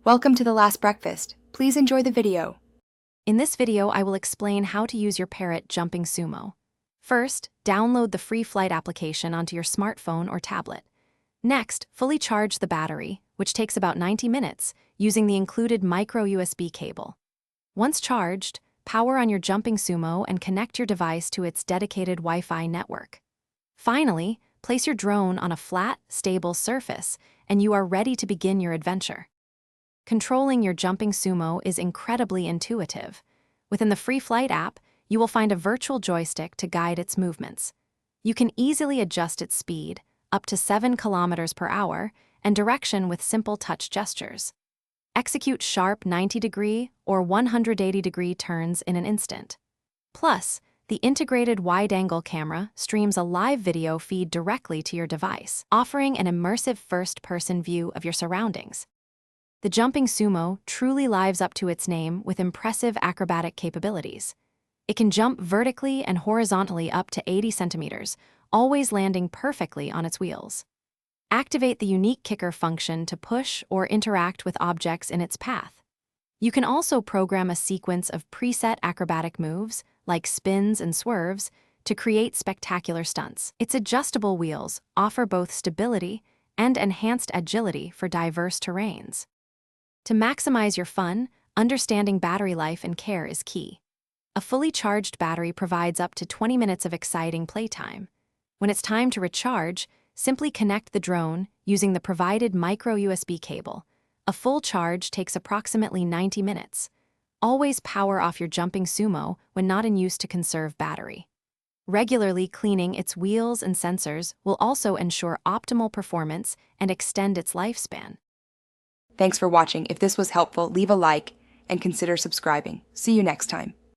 Welcome to The Last Breakfast. Please enjoy the video. In this video, I will explain how to use your Parrot Jumping Sumo. First, download the free flight application onto your smartphone or tablet. Next, fully charge the battery, which takes about 90 minutes, using the included micro USB cable. Once charged, power on your Jumping Sumo and connect your device to its dedicated Wi-Fi network. Finally, place your drone on a flat, stable surface, and you are ready to begin your adventure. Controlling your Jumping Sumo is incredibly intuitive. Within the free flight app, you will find a virtual joystick to guide its movements. You can easily adjust its speed, up to 7 kilometers per hour, and direction with simple touch gestures. Execute sharp 90-degree or 180-degree turns in an instant. Plus, the integrated wide-angle camera streams a live video feed directly to your device, offering an immersive first-person view of your surroundings. The Jumping Sumo truly lives up to its name with impressive acrobatic capabilities. It can jump vertically and horizontally up to 80 centimeters, always landing perfectly on its wheels. Activate the unique kicker function to push or interact with objects in its path. You can also program a sequence of preset acrobatic moves, like spins and swerves, to create spectacular stunts. Its adjustable wheels offer both stability and enhanced agility for diverse terrains. To maximize your fun, understanding battery life and care is key. A fully charged battery provides up to 20 minutes of exciting playtime. When it's time to recharge, simply connect the drone using the provided micro USB cable. A full charge takes approximately 90 minutes. Always power off your Jumping Sumo when not in use to conserve battery. Regularly cleaning its wheels and sensors will also ensure optimal performance and extend its lifespan. Thanks for watching. If this was helpful, leave a like and consider subscribing. See you next time.